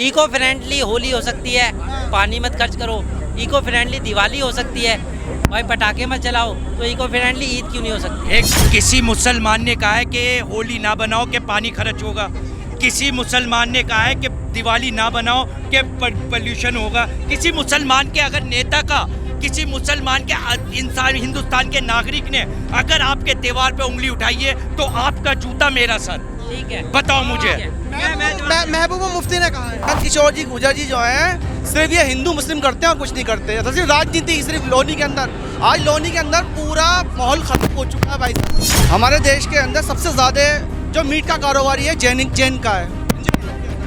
Eco friendly Holi हो सकती है, पानी मत खर्च करो। इको फ्रेंडली दिवाली हो सकती है, भाई पटाखे मत चलाओ। तो इको फ्रेंडली ईद क्यों नहीं हो सकती? एक किसी मुसलमान ने कहा है कि होली ना बनाओ कि पानी खर्च होगा। किसी मुसलमान ने कहा है कि दिवाली ना बनाओ कि पोल्यूशन होगा। किसी मुसलमान के अगर नेता का, किसी मुसलमान के इंसान, हिंदुस्तान के नागरिक ने अगर आपके त्योहार पे उंगली उठाई है तो आपका जूता मेरा सर। ठीक है, बताओ मुझे। महबूबा मुफ्ती ने कहा है। किशोर जी गुजर जी जो है सिर्फ ये हिंदू मुस्लिम करते हैं और कुछ नहीं करते। तो सिर्फ राजनीति सिर्फ लोनी के अंदर, आज लोनी के अंदर पूरा माहौल खत्म हो चुका है भाई। हमारे देश के अंदर सबसे ज्यादा जो मीट का कारोबारी है जैन का है।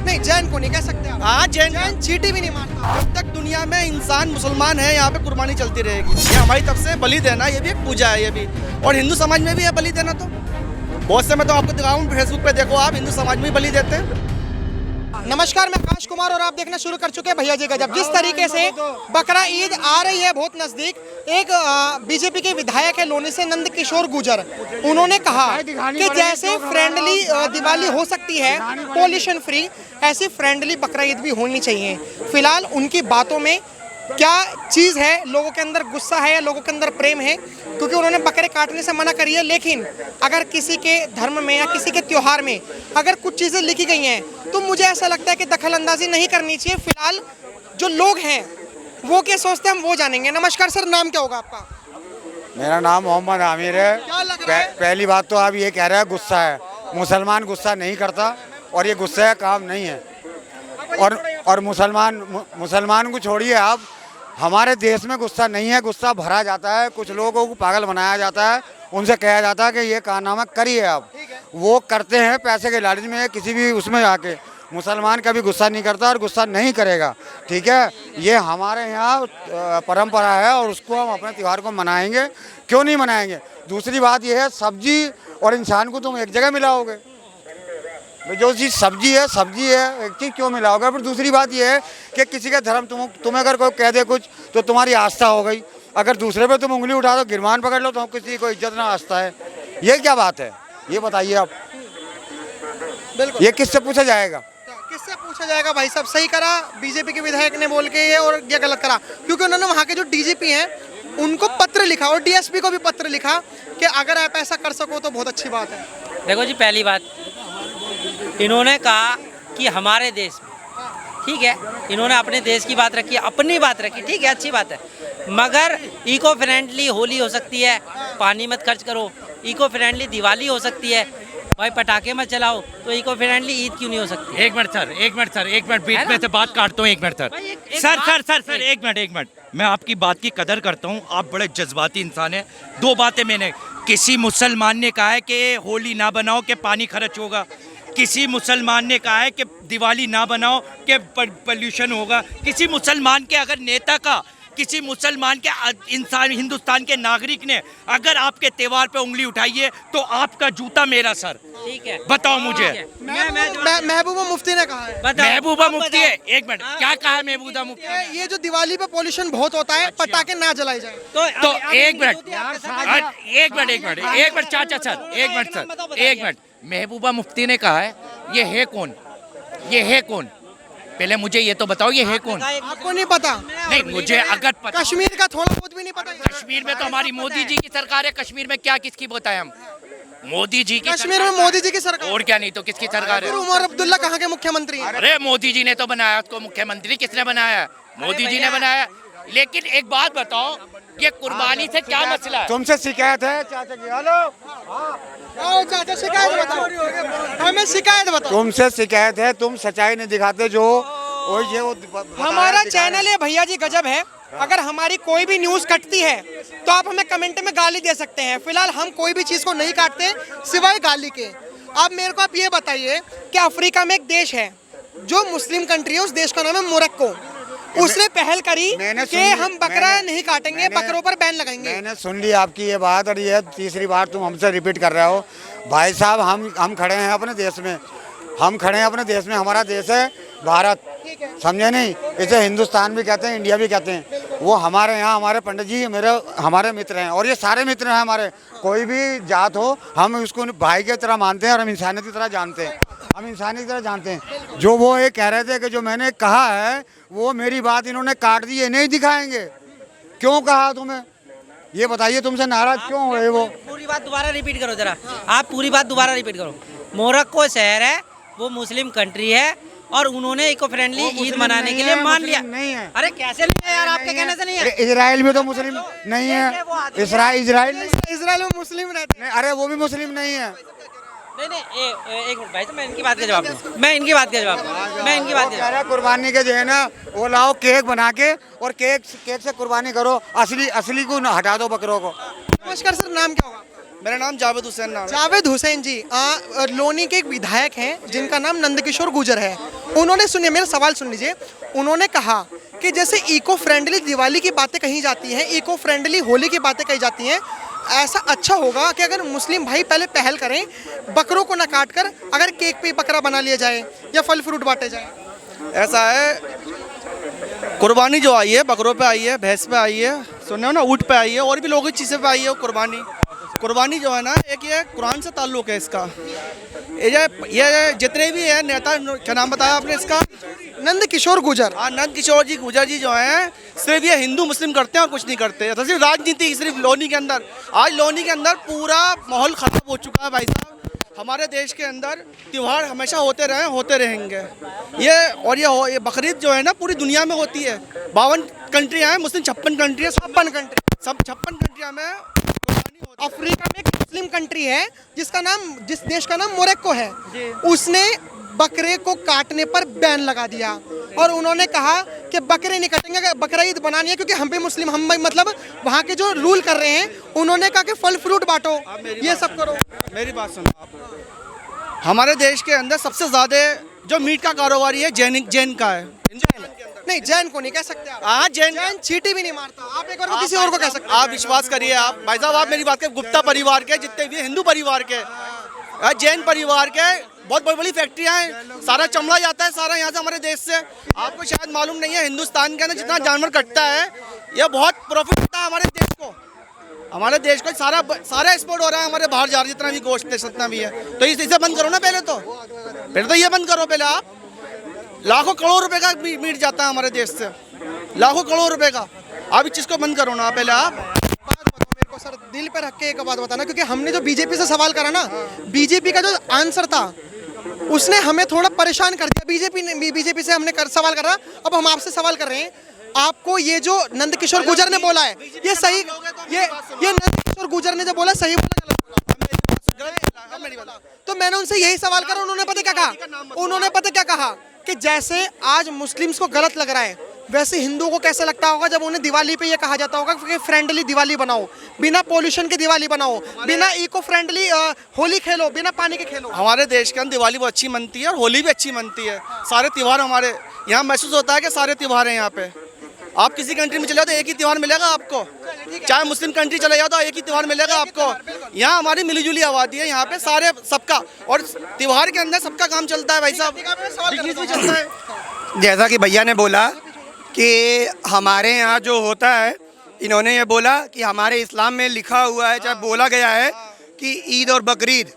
नहीं, जैन को नहीं कह सकते आप। हाँ जैन चींटी भी नहीं मारता। जब तक दुनिया में इंसान मुसलमान है यहाँ पे कुर्बानी चलती रहेगी। ये हमारी तरफ से बलि देना, ये भी एक पूजा है ये भी। और हिंदू समाज में भी है बलि देना। तो बहुत से मैं तो आपको दिखाऊं, फेसबुक पे देखो आप, हिंदू समाज में भी बलि देते हैं। नमस्कार, मैं आकाश कुमार और आप देखना शुरू कर चुके हैं भैया जी गजब। जिस तरीके से बकरा ईद आ रही है बहुत नजदीक, एक बीजेपी के विधायक है लोनी से नंद किशोर गुजर, उन्होंने कहा कि जैसे फ्रेंडली दिवाली हो सकती है पॉल्यूशन फ्री, ऐसी फ्रेंडली बकरा ईद भी होनी चाहिए। फिलहाल उनकी बातों में क्या चीज़ है, लोगों के अंदर गुस्सा है या लोगों के अंदर प्रेम है, क्योंकि उन्होंने बकरे काटने से मना करी है। लेकिन अगर किसी के धर्म में या किसी के त्योहार में अगर कुछ चीज़ें लिखी गई हैं तो मुझे ऐसा लगता है कि दखल अंदाजी नहीं करनी चाहिए। फिलहाल जो लोग हैं वो क्या सोचते हैं हम वो जानेंगे। नमस्कार सर, नाम क्या होगा आपका? मेरा नाम मोहम्मद आमिर है। क्या लग रहा है? पहली बात तो आप ये कह रहे हैं गुस्सा है। मुसलमान गुस्सा नहीं करता और ये गुस्से का काम नहीं है। और मुसलमान को छोड़िए आप, हमारे देश में गुस्सा नहीं है, गुस्सा भरा जाता है। कुछ लोगों को पागल बनाया जाता है, उनसे कहा जाता है कि ये कारनामा करिए आप, वो करते हैं पैसे के लालच में, किसी भी उसमें आके। मुसलमान कभी गुस्सा नहीं करता और गुस्सा नहीं करेगा, ठीक है। ये हमारे यहाँ परंपरा है और उसको हम अपने त्यौहार को मनाएंगे। क्यों नहीं मनाएंगे? दूसरी बात यह है, सब्जी और इंसान को तुम एक जगह मिलाओगे। जो चीज़ सब्जी है एक चीज़ क्यों मिलाओगे? फिर दूसरी बात यह है कि किसी का धर्म तुम्हें अगर कोई कह दे कुछ तो तुम्हारी आस्था हो गई, अगर दूसरे पे तुम उंगली उठा दो, गिरमान पकड़ लो, तो किसी को इज्जत ना आस्था है। ये क्या बात है? ये बताइए आप। बिल्कुल, ये किससे पूछा जाएगा? किससे पूछा जाएगा भाई साहब? सही करा बीजेपी के विधायक ने बोल के ये, और ये गलत करा क्योंकि उन्होंने वहाँ के जो डीजीपी हैं उनको पत्र लिखा और डीएसपी को भी पत्र लिखा कि अगर आप ऐसा कर सको तो बहुत अच्छी बात है। देखो जी, पहली बात इन्होंने कहा कि हमारे देश में, ठीक है, इन्होंने अपने देश की बात रखी, अपनी बात रखी, ठीक है, अच्छी बात है। मगर इको फ्रेंडली होली हो सकती है, पानी मत खर्च करो। इको फ्रेंडली दिवाली हो सकती है, भाई पटाखे मत चलाओ। तो इको फ्रेंडली ईद क्यों नहीं हो सकती? एक मिनट सर, बीच में से बात काटता हूँ। एक मिनट सर, एक मिनट। मैं आपकी बात की कदर करता हूँ, आप बड़े जज्बाती इंसान हैं। दो बातें मैंने, किसी मुसलमान ने कहा है कि होली ना बनाओ कि पानी खर्च होगा। किसी मुसलमान ने कहा है कि दिवाली ना बनाओ कि पोल्यूशन होगा। किसी मुसलमान के अगर नेता का, किसी मुसलमान के इंसान, हिंदुस्तान के नागरिक ने अगर आपके त्योहार पे उंगली उठाई है तो आपका जूता मेरा सर। ठीक है, बताओ मुझे। महबूबा मुफ्ती ने कहा है। महबूबा मुफ्ती है, एक मिनट, क्या कहा है महबूबा मुफ्ती ने? ये जो दिवाली पे पॉल्यूशन बहुत होता है, पटाखे ना जलाए जाए। तो एक मिनट चाचा सर, एक मिनट। महबूबा मुफ्ती ने कहा है, ये है कौन? पहले मुझे ये तो बताओ, ये है कौन? आपको नहीं पता? नहीं, मुझे अगर पता, कश्मीर का थोड़ा बहुत भी नहीं पता? कश्मीर में तो हमारी मोदी जी की सरकार है। कश्मीर में क्या किसकी बताएं हम? मोदी जी की कश्मीर में मोदी जी की सरकार, और क्या, नहीं तो किसकी सरकार है? उमर अब्दुल्ला कहाँ के मुख्यमंत्री हैं? अरे मोदी जी ने तो बनाया उसको मुख्यमंत्री। किसने बनाया? मोदी जी ने बनाया। लेकिन एक बात बताओ, ये कुर्बानी से क्या मसला है? तुमसे शिकायत है चाचा की? हेलो, आओ चाचा, शिकायत बताओ, हमें शिकायत बताओ। तुमसे शिकायत है, तुम सच्चाई नहीं दिखाते। जो हमारा चैनल है भैया जी गजब है, अगर हमारी कोई भी न्यूज़ कटती है तो आप हमें कमेंट में गाली दे सकते हैं। फिलहाल हम कोई भी चीज़ को नहीं काटते सिवाय गाली के। अब मेरे को आप ये बताइए कि अफ्रीका में एक देश है जो मुस्लिम कंट्री है, उस देश का नाम है मोरक्को। उसने पहल करी कि हम बकरा नहीं काटेंगे, बकरों पर बैन लगाएंगे। मैंने सुन ली आपकी ये बात, और ये तीसरी बार तुम हमसे रिपीट कर रहे हो। भाई साहब, हम खड़े हैं अपने देश में, हमारा देश है भारत, समझे नहीं? इसे हिंदुस्तान भी कहते हैं, इंडिया भी कहते हैं। वो हमारे यहाँ, हमारे पंडित जी हमारे मित्र हैं, और ये सारे मित्र हैं हमारे। कोई भी जात हो, हम उसको भाई की तरह मानते हैं और हम इंसानियत की तरह जानते हैं। हम इंसानी की तरह जानते हैं। जो वो ये कह रहे थे कि जो मैंने कहा है वो मेरी बात इन्होंने काट दी है, नहीं दिखाएंगे। क्यों कहा तुम्हें, ये बताइए, तुमसे नाराज क्यों हुए वो? पूरी बात दोबारा रिपीट करो जरा, आप पूरी बात दोबारा रिपीट करो। मोरक्को शहर है, वो मुस्लिम कंट्री है और उन्होंने इको फ्रेंडली ईद मनाने के लिए मान लिया। नहीं है। अरे कैसे नहीं है यार, आपके कहने से नहीं है। इजराइल में तो मुस्लिम नहीं है। इजराइल इसराइल में मुस्लिम रहते हैं। अरे वो भी मुस्लिम नहीं है। नहीं एक मिनट भाई साहब, मैं इनकी बात का जवाब दूं। मैं इनकी बात का कह रहा कुर्बानी के जो है ना वो लाओ केक बना के और केक से कुर्बानी करो, असली को हटा दो बकरों को। नमस्कार सर, नाम क्या होगा? मेरा नाम जावेद हुसैन नाम है। जावेद हुसैन जी लोनी के एक विधायक हैं जिनका नाम नंदकिशोर गुर्जर है। उन्होंने, सुनिए मेरा सवाल सुन लीजिए, उन्होंने कहा कि जैसे इको फ्रेंडली दिवाली की बातें कही जाती हैं, इको फ्रेंडली होली की बातें कही जाती हैं, ऐसा अच्छा होगा कि अगर मुस्लिम भाई पहले पहल करें, बकरों को न काट कर अगर केक पे बकरा बना लिया जाए या फल फ्रूट बांटे जाए। ऐसा है, कुर्बानी जो आई है बकरों पे आई है, भैंस पे आई है, सुने हो ना, ऊँट पे आई है, और भी लोगों की चीज़ें पे आई है कुर्बानी जो है ना, एक ये कुरान से ताल्लुक़ है इसका। ये जितने भी है नेता, क्या नाम बताया आपने इसका? नंदकिशोर गुर्जर। हाँ, नंदकिशोर जी गुर्जर जी जो हैं, सिर्फ ये हिंदू मुस्लिम करते हैं और कुछ नहीं करते। तो सिर्फ राजनीति, सिर्फ लोनी के अंदर, आज लोनी के अंदर पूरा माहौल ख़त्म हो चुका है भाई साहब। हमारे देश के अंदर त्यौहार हमेशा होते रहे, होते रहेंगे। ये बकरीद जो है ना पूरी दुनिया में होती है। 52 कंट्रियाँ हैं, मुस्लिम 56 कंट्री है, 56 कंट्रियाँ में। अफ्रीका में एक मुस्लिम कंट्री है जिस देश का नाम मोरक्को है, उसने बकरे को काटने पर बैन लगा दिया और उन्होंने कहा कि बकरे नहीं कटेंगे, बकरा ईद बनानी है, क्योंकि हम भी मुस्लिम, हम मतलब वहाँ के जो रूल कर रहे हैं, उन्होंने कहा कि फल फ्रूट बांटो, ये सब करो। मेरी बात सुनो आप, हमारे देश के अंदर सबसे ज़्यादा जो मीट का कारोबारी है जैन का है। नहीं, जैन को नहीं कह सकते आप। हाँ, जैन चींटी भी नहीं मारता। आप एक और किसी और को कह सकते हैं। आप विश्वास करिए, आप भाई साहब, आप मेरी बात करें, गुप्ता परिवार के जितने भी हिंदू परिवार के, जैन परिवार के बहुत बड़ी बड़ी फैक्ट्रियाँ हैं, सारा चमड़ा जाता है सारा यहाँ से, हमारे देश से। आपको शायद मालूम नहीं है, हिंदुस्तान के अंदर जितना जानवर कटता है, ये बहुत प्रॉफिट होता है हमारे देश को सारा एक्सपोर्ट हो रहा है हमारे बाहर जा रहा है, जितना भी गोश्त है, जितना भी है। तो इसे बंद करो ना, पहले तो ये बंद करो। पहले आप, लाखों करोड़ रुपए का मीट जाता है हमारे देश से, लाखों करोड़ रुपए का। आप इस चीज़ को बंद करो ना पहले आप। बात बताओ मेरे को सर, दिल पे रख के एक बात बताना, क्योंकि हमने जो बीजेपी से सवाल करा ना, बीजेपी का जो आंसर था उसने हमें थोड़ा परेशान कर दिया। बीजेपी से हमने सवाल करा, अब हम आपसे सवाल कर रहे हैं। आपको ये जो नंदकिशोर गुर्जर ने बोला है, ये सही, ये नंदकिशोर गुर्जर ने जो बोला सही बोला, तो मैंने उनसे यही सवाल करा। उन्होंने पता क्या कहा कि जैसे आज मुस्लिम्स को गलत लग रहा है, वैसे हिंदुओं को कैसे लगता होगा जब उन्हें दिवाली पे ये कहा जाता होगा कि फ्रेंडली दिवाली बनाओ, बिना पोल्यूशन की दिवाली बनाओ, बिना इको फ्रेंडली होली खेलो, बिना पानी के खेलो। हमारे देश के अंदर दिवाली बहुत अच्छी मनती है और होली भी अच्छी मनती है। सारे त्यौहार हमारे यहाँ महसूस होता है कि सारे त्यौहार हैं यहाँ पे। आप किसी कंट्री में चले जाओ तो एक ही त्यौहार मिलेगा आपको, चाहे मुस्लिम कंट्री चले जाओ तो एक ही त्यौहार मिलेगा आपको। यहाँ हमारी मिलीजुली आबादी है यहाँ पे, सारे सबका, और त्यौहार के अंदर सबका काम चलता है भाई साहब, बिजनेस भी चलता है। जैसा कि भैया ने बोला कि हमारे यहाँ जो होता है, इन्होंने ये बोला कि हमारे इस्लाम में लिखा हुआ है, चाहे बोला गया है कि ईद और बकरीद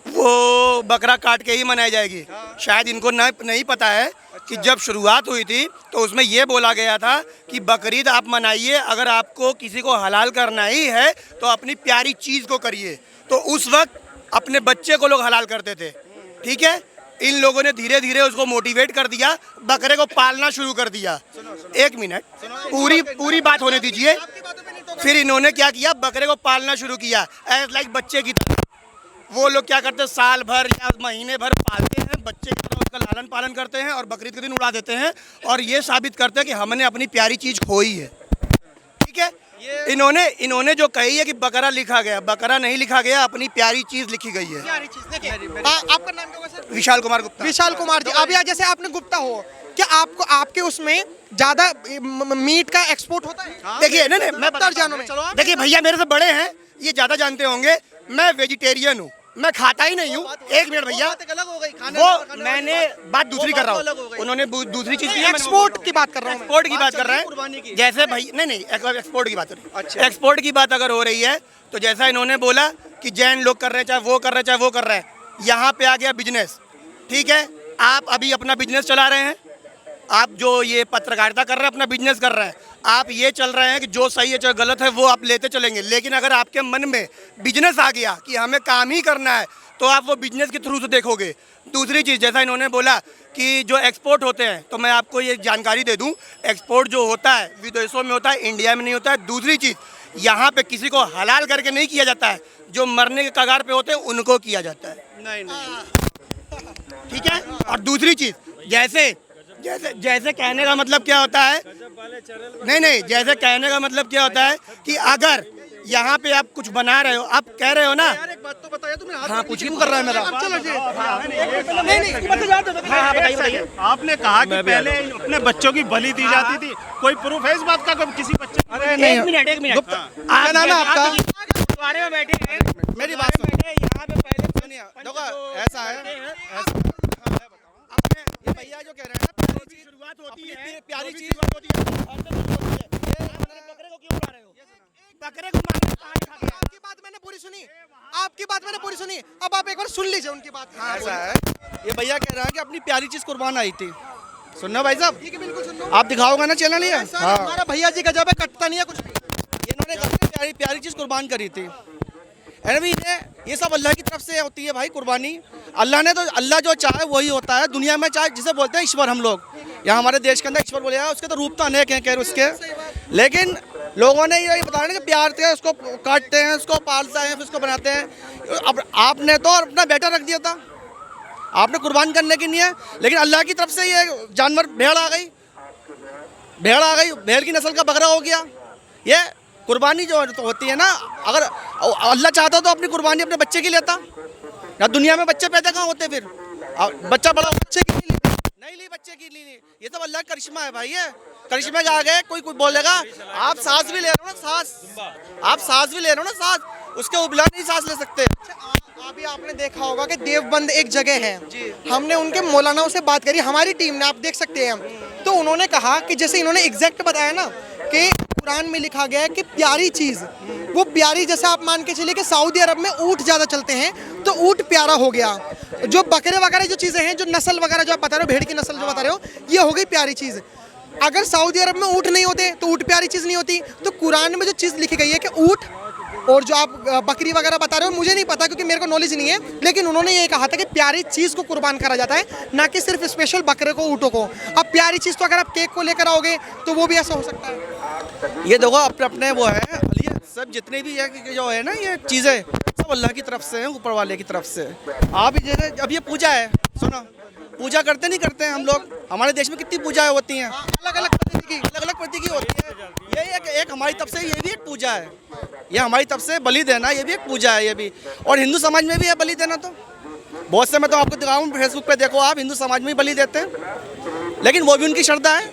वो बकरा काट के ही मनाई जाएगी। शायद इनको नहीं पता है कि जब शुरुआत हुई थी तो उसमें ये बोला गया था कि बकरीद आप मनाइए, अगर आपको किसी को हलाल करना ही है तो अपनी प्यारी चीज़ को करिए। तो उस वक्त अपने बच्चे को लोग हलाल करते थे, ठीक है। इन लोगों ने धीरे धीरे उसको मोटिवेट कर दिया, बकरे को पालना शुरू कर दिया। एक मिनट, पूरी बात होने दीजिए। फिर इन्होंने क्या किया, बकरे को पालना शुरू किया एज लाइक बच्चे की तरह। वो लोग क्या करते हैं, साल भर या महीने भर पालते हैं, बच्चे की तरह उसका लालन पालन करते हैं और बकरीद के दिन उड़ा देते हैं, और ये साबित करते हैं कि हमने अपनी प्यारी चीज़ खोई है, ठीक है। इन्होंने जो कही है कि बकरा लिखा गया, बकरा नहीं लिखा गया, अपनी प्यारी चीज़ लिखी गई है। आपका नाम क्या होगा सर? विशाल कुमार गुप्ता। विशाल कुमार जी, अभी जैसे आपने गुप्ता हो, क्या आपको आपके उसमें ज्यादा मीट का एक्सपोर्ट होता है? देखिए नहीं, मैं जानूं में, देखिए भैया मेरे से बड़े हैं, ये ज़्यादा जानते होंगे। मैं वेजिटेरियन हूँ, मैं खाता ही नहीं हूँ। एक मिनट भैया, वो मैंने बात दूसरी कर रहा हूँ, उन्होंने दूसरी चीज़, एक्सपोर्ट की बात कर रहा हूँ, एक्सपोर्ट की बात कर रहे हैं। जैसे भाई नहीं, एक्सपोर्ट की बात हो रही है। एक्सपोर्ट की बात अगर हो रही है तो जैसा इन्होंने बोला कि जैन लोग कर रहे हैं, चाहे वो कर रहे हैं, चाहे वो कर रहे हैं, यहाँ पे आ गया बिजनेस। ठीक है, आप अभी अपना बिजनेस चला रहे हैं, आप जो ये पत्रकारिता कर रहे हैं अपना बिजनेस कर रहे हैं, आप ये चल रहे हैं कि जो सही है जो गलत है वो आप लेते चलेंगे। लेकिन अगर आपके मन में बिजनेस आ गया कि हमें काम ही करना है तो आप वो बिजनेस के थ्रू से देखोगे। दूसरी चीज़, जैसा इन्होंने बोला कि जो एक्सपोर्ट होते हैं, तो मैं आपको ये जानकारी दे दूं, एक्सपोर्ट जो होता है विदेशों में होता है, इंडिया में नहीं होता है। दूसरी चीज़, यहाँ पे किसी को हलाल करके नहीं किया जाता है, जो मरने के कगार पे होते हैं उनको किया जाता है। नहीं ठीक है। और दूसरी चीज़, जैसे जैसे जैसे कहने का मतलब क्या होता है, नहीं, जैसे कहने का मतलब क्या होता है कि अगर यहाँ पे आप कुछ बना रहे हो, आप कह रहे हो ना, यार एक बात तो बताइए, तुम्हें हाथ हाँ, नीचे कुछ क्यों कर रहा है मेरा? चलो जी हाँ बताइए। आपने कहा कि पहले अपने बच्चों की बलि दी जाती थी, कोई प्रूफ है इस बात का? कभी किसी बच्चे की अरे नहीं, एक मिनट गुप्ता, क्या नाम है आपका? गुरुद्वारे में बैठे हैं, मेरी बात सुनिए, यहाँ पे पहले सुनिए, देखो ऐसा है, ये भैया जो कह रहे हैं ना, प्यारी चीज शुरुआत होती अपनी है, प्यारी जो भी चीज शुरुआत होती है, बकरे को क्यों उड़ा रहे हो? बकरे को मारने को कहाँ लिखा गया? आपकी बात मैंने पूरी सुनी, आपकी बात मैंने पूरी सुनी, अब आप एक बार सुन लीजिए उनकी बात। ऐसा है, ये भैया कह रहा है कि अपनी प्यारी चीज कुर्बान आई थी। सुनना भाई साहब, ठीक है, बिल्कुल सुन लो। आप दिखाओगा ना चैनल ये? सर, हमारा भैया जी गजब है, कटता नहीं है कुछ भी। इन्होंने अपनी प्यारी प्यारी चीज कुर्बान करी थी। अरे ये सब अल्लाह की तरफ से होती है भाई कुर्बानी। अल्लाह जो चाहे वही होता है दुनिया में, चाहे जिसे बोलते हैं ईश्वर। हम लोग यहाँ हमारे देश के अंदर ईश्वर बोले हैं, उसके तो रूप तो अनेक हैं खैर उसके, लेकिन लोगों ने ये बताया ना कि प्यार से उसको काटते हैं, उसको पालते हैं, फिर उसको बनाते हैं। अब आपने तो अपना बेटा रख दिया था, आपने कुर्बान करने की नहीं है, लेकिन अल्लाह की तरफ से ये जानवर भेड़ आ गई, भेड़ की नस्ल का बकरा हो गया। ये कुर्बानी जो तो होती है ना, अगर अल्लाह चाहता तो अपनी कुर्बानी अपने बच्चे की लेता। या दुनिया में बच्चे पैदा कहाँ होते फिर? बच्चा बड़ा बच्चे की नहीं ली, बच्चे की ली। ये सब अल्लाह का करिश्मा है भाई, ये करिश्मे के आगे कोई बोलेगा। आप सांस भी ले रहे हो ना, आप सांस भी ले रहे हो ना, सांस उसके उबला नहीं सांस ले सकते। अभी आपने देखा होगा कि देवबंद एक जगह है, हमने उनके मौलानाओं से बात करी, हमारी टीम ने, आप देख सकते हैं, तो उन्होंने कहा कि जैसे इन्होंने एग्जैक्ट बताया ना कि कुरान में लिखा गया है कि प्यारी चीज़, वो प्यारी, जैसे आप मान के चलिए कि सऊदी अरब में ऊँट ज़्यादा चलते हैं तो ऊँट प्यारा हो गया। जो बकरे वगैरह जो चीज़ें हैं, जो नस्ल वगैरह जो आप बता रहे हो, भेड़ की नस्ल जो बता रहे हो, ये हो गई प्यारी चीज़। अगर सऊदी अरब में ऊँट नहीं होते तो ऊँट प्यारी चीज़ नहीं होती। तो कुरान में जो चीज़ लिखी गई है कि ऊँट और जो आप बकरी वगैरह बता रहे हो, मुझे नहीं पता क्योंकि मेरे को नॉलेज नहीं है, लेकिन उन्होंने ये कहा था कि प्यारी चीज़ को कुर्बान करा जाता है, ना कि सिर्फ स्पेशल बकरे को, ऊँटों को। अब प्यारी चीज़ तो अगर आप केक को लेकर आओगे तो वो भी ऐसा हो सकता है। ये देखो अपने अपने वो है, ये सब जितने भी है कि जो है ना, ये चीज़ें सब अल्लाह की तरफ से हैं, ऊपर वाले की तरफ से। आप जैसे अब ये पूजा है, सुनो, पूजा करते नहीं करते हैं हम लोग? हमारे देश में कितनी पूजाएं होती हैं, अलग अलग प्रतीक होती है। ये एक हमारी तरफ से ये भी एक पूजा है, ये हमारी तरफ से बलि देना ये भी एक पूजा है, ये भी। और हिंदू समाज में भी है बलि देना, तो बहुत से मैं तो आपको दिखाऊँ, फेसबुक पे देखो आप, हिंदू समाज में भी बलि देते हैं, लेकिन वो भी उनकी श्रद्धा है।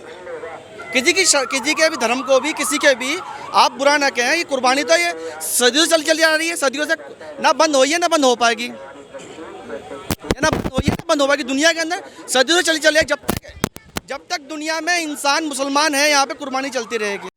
किसी के भी धर्म को भी, किसी के भी आप बुरा ना कहें। ये कुर्बानी तो ये सदियों से चली आ रही है, सदियों से ना बंद हुई है ना बंद हो पाएगी, ना बंद हुई है ना बंद हो पाएगी। दुनिया के अंदर सदियों से चली जब तक दुनिया में इंसान मुसलमान है, यहाँ पे कुर्बानी चलती रहेगी।